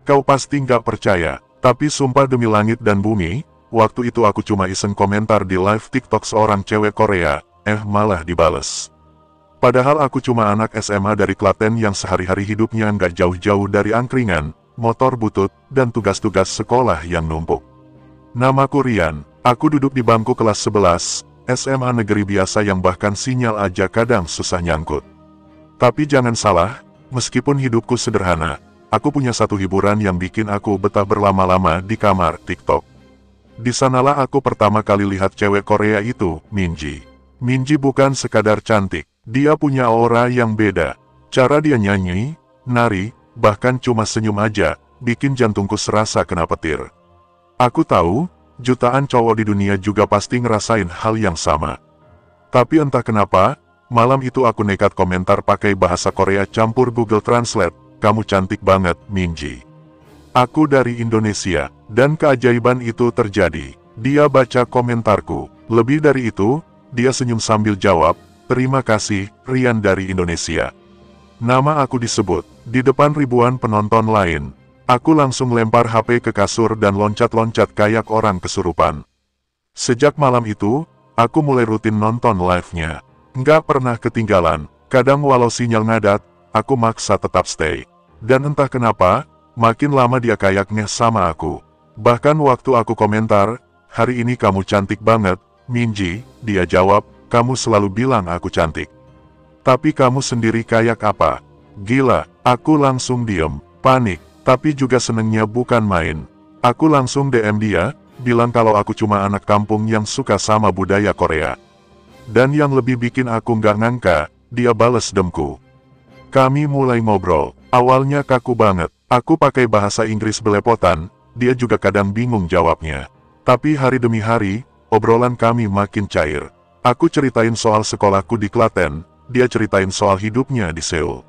Kau pasti nggak percaya, tapi sumpah demi langit dan bumi, waktu itu aku cuma iseng komentar di live TikTok seorang cewek Korea, malah dibales. Padahal aku cuma anak SMA dari Klaten yang sehari-hari hidupnya nggak jauh-jauh dari angkringan, motor butut, dan tugas-tugas sekolah yang numpuk. Namaku Rian, aku duduk di bangku kelas 11, SMA negeri biasa yang bahkan sinyal aja kadang susah nyangkut. Tapi jangan salah, meskipun hidupku sederhana, aku punya satu hiburan yang bikin aku betah berlama-lama di kamar TikTok. Di sanalah aku pertama kali lihat cewek Korea itu, Minji. Minji bukan sekadar cantik, dia punya aura yang beda. Cara dia nyanyi, nari, bahkan cuma senyum aja, bikin jantungku serasa kena petir. Aku tahu, jutaan cowok di dunia juga pasti ngerasain hal yang sama. Tapi entah kenapa, malam itu aku nekat komentar pakai bahasa Korea campur Google Translate, "Kamu cantik banget, Minji. Aku dari Indonesia," dan keajaiban itu terjadi. Dia baca komentarku. Lebih dari itu, dia senyum sambil jawab, "Terima kasih, Rian dari Indonesia." Nama aku disebut, di depan ribuan penonton lain. Aku langsung lempar HP ke kasur dan loncat-loncat kayak orang kesurupan. Sejak malam itu, aku mulai rutin nonton live-nya. Nggak pernah ketinggalan, kadang walau sinyal ngadat, aku maksa tetap stay. Dan entah kenapa, makin lama dia kayaknya sama aku. Bahkan waktu aku komentar, "Hari ini kamu cantik banget, Minji," dia jawab, "Kamu selalu bilang aku cantik. Tapi kamu sendiri kayak apa?" Gila, aku langsung diem, panik, tapi juga senengnya bukan main. Aku langsung DM dia, bilang kalau aku cuma anak kampung yang suka sama budaya Korea. Dan yang lebih bikin aku nggak ngangka, dia bales demku. Kami mulai ngobrol, awalnya kaku banget, aku pakai bahasa Inggris belepotan, dia juga kadang bingung jawabnya. Tapi hari demi hari, obrolan kami makin cair. Aku ceritain soal sekolahku di Klaten, dia ceritain soal hidupnya di Seoul.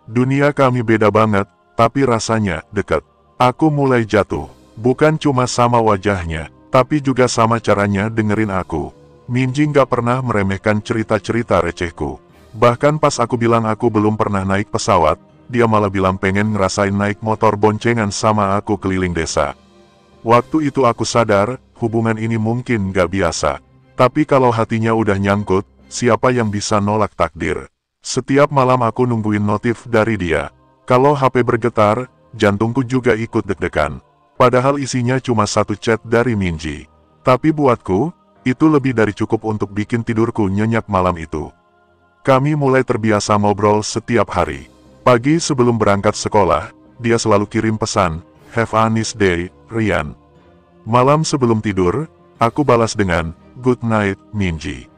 Dunia kami beda banget, tapi rasanya dekat. Aku mulai jatuh, bukan cuma sama wajahnya, tapi juga sama caranya dengerin aku. Minji nggak pernah meremehkan cerita-cerita recehku. Bahkan pas aku bilang aku belum pernah naik pesawat, dia malah bilang pengen ngerasain naik motor boncengan sama aku keliling desa. Waktu itu aku sadar, hubungan ini mungkin nggak biasa. Tapi kalau hatinya udah nyangkut, siapa yang bisa nolak takdir? Setiap malam aku nungguin notif dari dia. Kalau HP bergetar, jantungku juga ikut deg-degan. Padahal isinya cuma satu chat dari Minji. Tapi buatku, itu lebih dari cukup untuk bikin tidurku nyenyak malam itu. Kami mulai terbiasa ngobrol setiap hari. Pagi sebelum berangkat sekolah, dia selalu kirim pesan, "Have a nice day, Rian." Malam sebelum tidur, aku balas dengan, "Good night, Minji.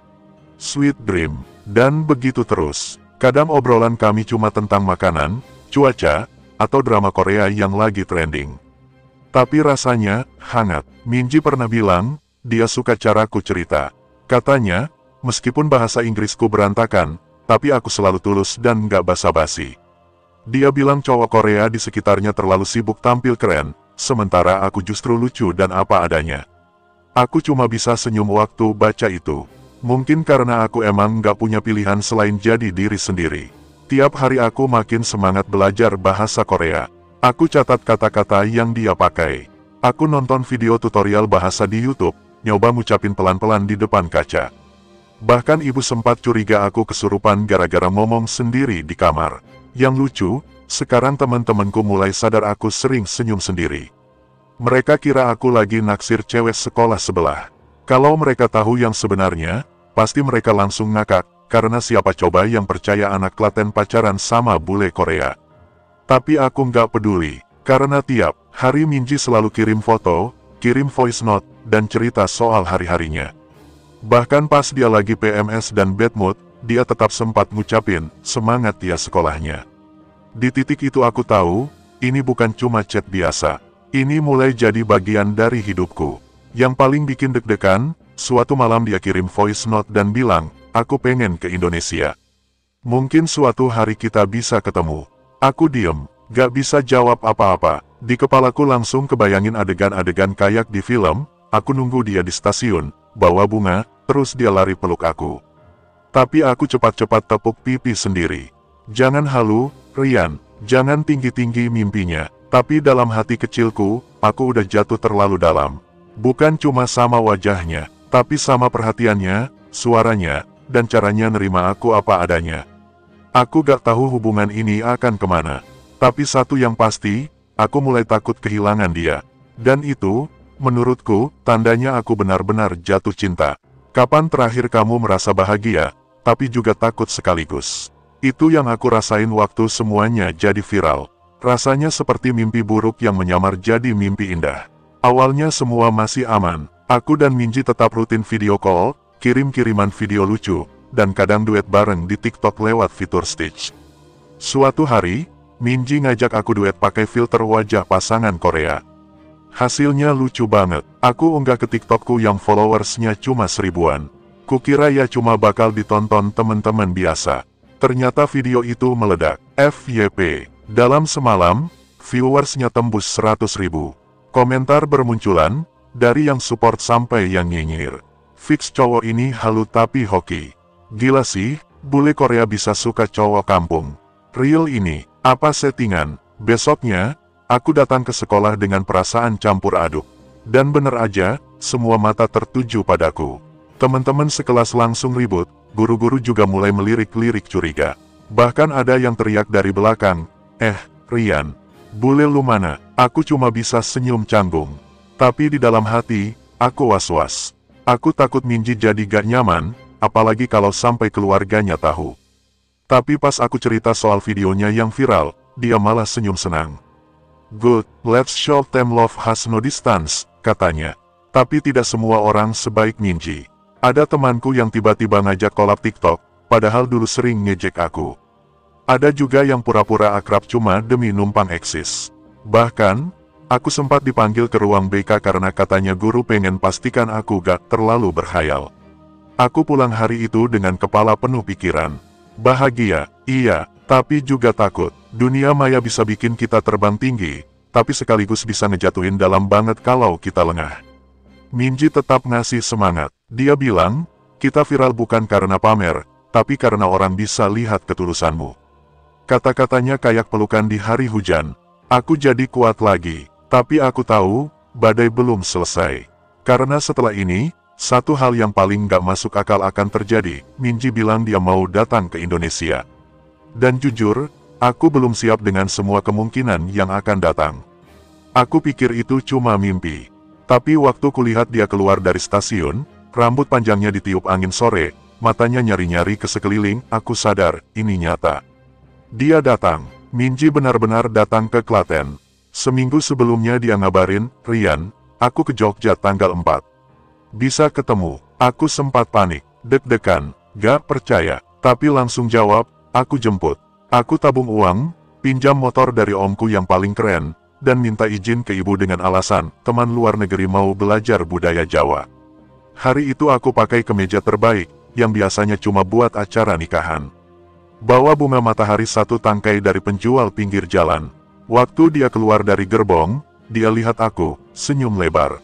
Sweet dream." Dan begitu terus. Kadang obrolan kami cuma tentang makanan, cuaca, atau drama Korea yang lagi trending. Tapi rasanya hangat. Minji pernah bilang, dia suka caraku cerita. Katanya, meskipun bahasa Inggrisku berantakan, tapi aku selalu tulus dan nggak basa-basi. Dia bilang cowok Korea di sekitarnya terlalu sibuk tampil keren, sementara aku justru lucu dan apa adanya. Aku cuma bisa senyum waktu baca itu. Mungkin karena aku emang nggak punya pilihan selain jadi diri sendiri. Tiap hari aku makin semangat belajar bahasa Korea. Aku catat kata-kata yang dia pakai. Aku nonton video tutorial bahasa di YouTube, nyoba ngucapin pelan-pelan di depan kaca. Bahkan ibu sempat curiga aku kesurupan gara-gara ngomong sendiri di kamar. Yang lucu, sekarang teman-temanku mulai sadar aku sering senyum sendiri. Mereka kira aku lagi naksir cewek sekolah sebelah. Kalau mereka tahu yang sebenarnya, pasti mereka langsung ngakak, karena siapa coba yang percaya anak Klaten pacaran sama bule Korea. Tapi aku nggak peduli, karena tiap hari Minji selalu kirim foto, kirim voice note, dan cerita soal hari-harinya. Bahkan pas dia lagi PMS dan bad mood, dia tetap sempat ngucapin, semangat ya sekolahnya. Di titik itu aku tahu, ini bukan cuma chat biasa. Ini mulai jadi bagian dari hidupku. Yang paling bikin deg-degan, suatu malam dia kirim voice note dan bilang, "Aku pengen ke Indonesia. Mungkin suatu hari kita bisa ketemu." Aku diem, gak bisa jawab apa-apa. Di kepalaku langsung kebayangin adegan-adegan kayak di film, aku nunggu dia di stasiun, bawa bunga, terus dia lari peluk aku. Tapi aku cepat-cepat tepuk pipi sendiri. "Jangan halu, Rian, jangan tinggi-tinggi mimpinya. Tapi dalam hati kecilku, aku udah jatuh terlalu dalam. Bukan cuma sama wajahnya, tapi sama perhatiannya, suaranya, dan caranya nerima aku apa adanya. Aku gak tahu hubungan ini akan kemana. Tapi satu yang pasti, aku mulai takut kehilangan dia. Dan itu, menurutku, tandanya aku benar-benar jatuh cinta. Kapan terakhir kamu merasa bahagia, tapi juga takut sekaligus? Itu yang aku rasain waktu semuanya jadi viral. Rasanya seperti mimpi buruk yang menyamar jadi mimpi indah. Awalnya semua masih aman. Aku dan Minji tetap rutin video call, kirim-kiriman video lucu, dan kadang duet bareng di TikTok lewat fitur Stitch. Suatu hari, Minji ngajak aku duet pakai filter wajah pasangan Korea. Hasilnya lucu banget. Aku unggah ke TikTokku yang followersnya cuma 1000-an. Kukira ya cuma bakal ditonton temen-temen biasa. Ternyata video itu meledak. FYP. Dalam semalam, viewersnya tembus 100.000. Komentar bermunculan, dari yang support sampai yang nyinyir. Fix cowok ini halu tapi hoki. Gila sih, bule Korea bisa suka cowok kampung. Real ini, apa settingan? Besoknya, aku datang ke sekolah dengan perasaan campur aduk. Dan bener aja, semua mata tertuju padaku. Teman-teman sekelas langsung ribut, guru-guru juga mulai melirik-lirik curiga. Bahkan ada yang teriak dari belakang, Rian, bule lu mana? Aku cuma bisa senyum canggung. Tapi di dalam hati, aku was-was. Aku takut Minji jadi gak nyaman, apalagi kalau sampai keluarganya tahu. Tapi pas aku cerita soal videonya yang viral, dia malah senyum senang. Good, let's show them love has no distance, katanya. Tapi tidak semua orang sebaik Minji. Ada temanku yang tiba-tiba ngajak collab TikTok, padahal dulu sering ngejek aku. Ada juga yang pura-pura akrab cuma demi numpang eksis. Bahkan, aku sempat dipanggil ke ruang BK karena katanya guru pengen pastikan aku gak terlalu berkhayal. Aku pulang hari itu dengan kepala penuh pikiran. Bahagia, iya, tapi juga takut. Dunia maya bisa bikin kita terbang tinggi, tapi sekaligus bisa ngejatuhin dalam banget kalau kita lengah. Minji tetap ngasih semangat. Dia bilang, kita viral bukan karena pamer, tapi karena orang bisa lihat ketulusanmu. Kata-katanya kayak pelukan di hari hujan. Aku jadi kuat lagi. Tapi aku tahu, badai belum selesai. Karena setelah ini, satu hal yang paling gak masuk akal akan terjadi. Minji bilang dia mau datang ke Indonesia. Dan jujur, aku belum siap dengan semua kemungkinan yang akan datang. Aku pikir itu cuma mimpi. Tapi waktu kulihat dia keluar dari stasiun, rambut panjangnya ditiup angin sore, matanya nyari-nyari ke sekeliling, aku sadar, ini nyata. Dia datang. Minji benar-benar datang ke Klaten. Seminggu sebelumnya dia ngabarin, Rian, aku ke Jogja tanggal 4. Bisa ketemu. Aku sempat panik, deg-degan, gak percaya. Tapi langsung jawab, aku jemput. Aku tabung uang, pinjam motor dari omku yang paling keren, dan minta izin ke ibu dengan alasan, teman luar negeri mau belajar budaya Jawa. Hari itu aku pakai kemeja terbaik, yang biasanya cuma buat acara nikahan. Bawa bunga matahari satu tangkai dari penjual pinggir jalan. Waktu dia keluar dari gerbong, dia lihat aku, senyum lebar.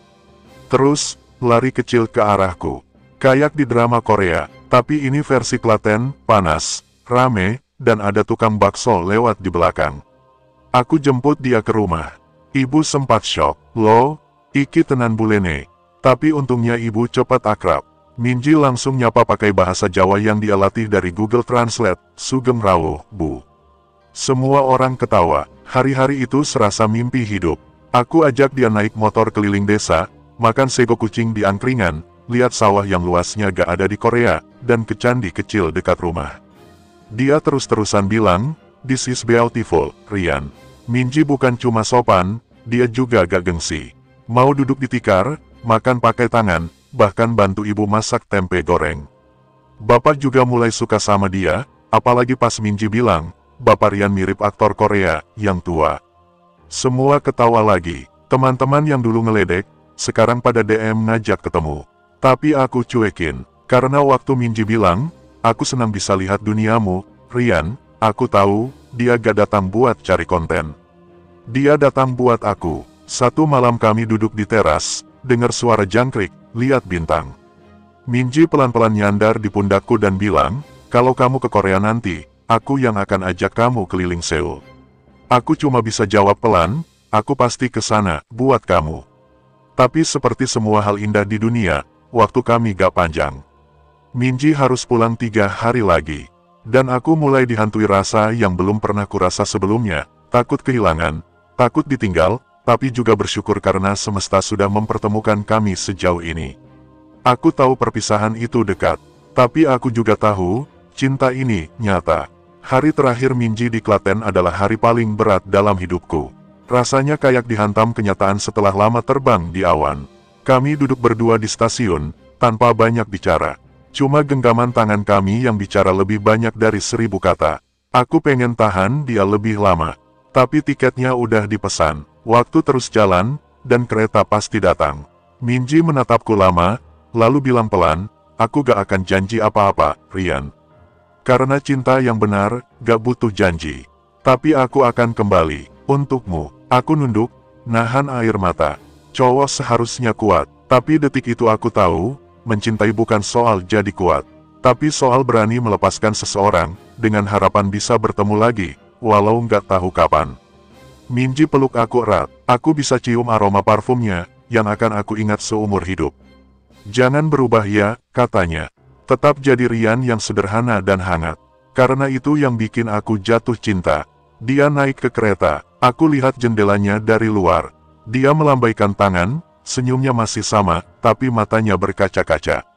Terus, lari kecil ke arahku. Kayak di drama Korea, tapi ini versi Klaten, panas, rame, dan ada tukang bakso lewat di belakang. Aku jemput dia ke rumah. Ibu sempat syok. Loh, iki tenan bulene. Tapi untungnya ibu cepat akrab. Minji langsung nyapa pakai bahasa Jawa yang dia latih dari Google Translate, Sugeng Rawuh, Bu. Semua orang ketawa, hari-hari itu serasa mimpi hidup. Aku ajak dia naik motor keliling desa, makan sego kucing di angkringan, lihat sawah yang luasnya gak ada di Korea, dan ke candi kecil dekat rumah. Dia terus-terusan bilang, this is beautiful, Rian. Minji bukan cuma sopan, dia juga gak gengsi. Mau duduk di tikar, makan pakai tangan, bahkan bantu ibu masak tempe goreng. Bapak juga mulai suka sama dia, apalagi pas Minji bilang, Bapak Rian mirip aktor Korea yang tua. Semua ketawa lagi. Teman-teman yang dulu ngeledek, sekarang pada DM ngajak ketemu. Tapi aku cuekin, karena waktu Minji bilang, aku senang bisa lihat duniamu, Rian, aku tahu, dia gak datang buat cari konten. Dia datang buat aku. Satu malam kami duduk di teras, dengar suara jangkrik, lihat bintang. Minji pelan-pelan nyandar di pundakku dan bilang, kalau kamu ke Korea nanti, aku yang akan ajak kamu keliling Seoul. Aku cuma bisa jawab pelan, aku pasti ke sana, buat kamu. Tapi seperti semua hal indah di dunia, waktu kami gak panjang. Minji harus pulang 3 hari lagi. Dan aku mulai dihantui rasa yang belum pernah kurasa sebelumnya, takut kehilangan, takut ditinggal, tapi juga bersyukur karena semesta sudah mempertemukan kami sejauh ini. Aku tahu perpisahan itu dekat, tapi aku juga tahu, cinta ini nyata. Hari terakhir Minji di Klaten adalah hari paling berat dalam hidupku. Rasanya kayak dihantam kenyataan setelah lama terbang di awan. Kami duduk berdua di stasiun, tanpa banyak bicara. Cuma genggaman tangan kami yang bicara lebih banyak dari 1000 kata. Aku pengen tahan dia lebih lama. Tapi tiketnya udah dipesan. Waktu terus jalan, dan kereta pasti datang. Minji menatapku lama, lalu bilang pelan, aku gak akan janji apa-apa, Rian. Karena cinta yang benar, gak butuh janji. Tapi aku akan kembali, untukmu. Aku nunduk, nahan air mata. Cowok seharusnya kuat, tapi detik itu aku tahu, mencintai bukan soal jadi kuat. Tapi soal berani melepaskan seseorang, dengan harapan bisa bertemu lagi, walau nggak tahu kapan. Minji peluk aku erat, aku bisa cium aroma parfumnya, yang akan aku ingat seumur hidup. Jangan berubah ya, katanya. Tetap jadi Rian yang sederhana dan hangat. Karena itu yang bikin aku jatuh cinta. Dia naik ke kereta, aku lihat jendelanya dari luar. Dia melambaikan tangan, senyumnya masih sama, tapi matanya berkaca-kaca.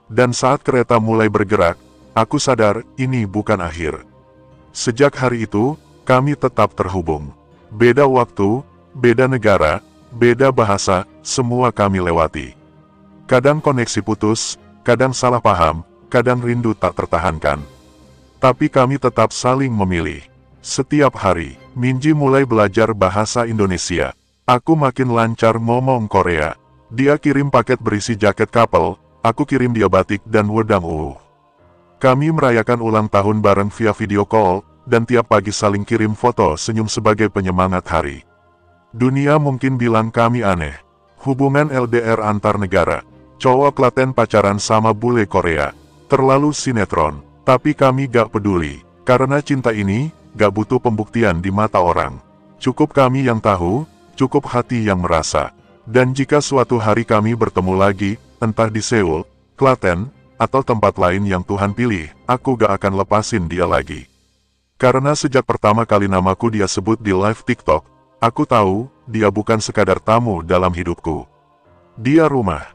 Dan saat kereta mulai bergerak, aku sadar, ini bukan akhir. Sejak hari itu, kami tetap terhubung. Beda waktu, beda negara, beda bahasa, semua kami lewati. Kadang koneksi putus, kadang salah paham, kadang rindu tak tertahankan. Tapi kami tetap saling memilih. Setiap hari, Minji mulai belajar bahasa Indonesia. Aku makin lancar ngomong Korea. Dia kirim paket berisi jaket couple, aku kirim dia batik dan wedang Kami merayakan ulang tahun bareng via video call, dan tiap pagi saling kirim foto senyum sebagai penyemangat hari. Dunia mungkin bilang kami aneh. Hubungan LDR antar negara. Cowok Klaten pacaran sama bule Korea. Terlalu sinetron. Tapi kami gak peduli. Karena cinta ini, gak butuh pembuktian di mata orang. Cukup kami yang tahu, cukup hati yang merasa. Dan jika suatu hari kami bertemu lagi, entah di Seoul, Klaten, atau tempat lain yang Tuhan pilih, aku gak akan lepasin dia lagi. Karena sejak pertama kali namaku dia sebut di live TikTok, aku tahu, dia bukan sekadar tamu dalam hidupku. Dia rumah.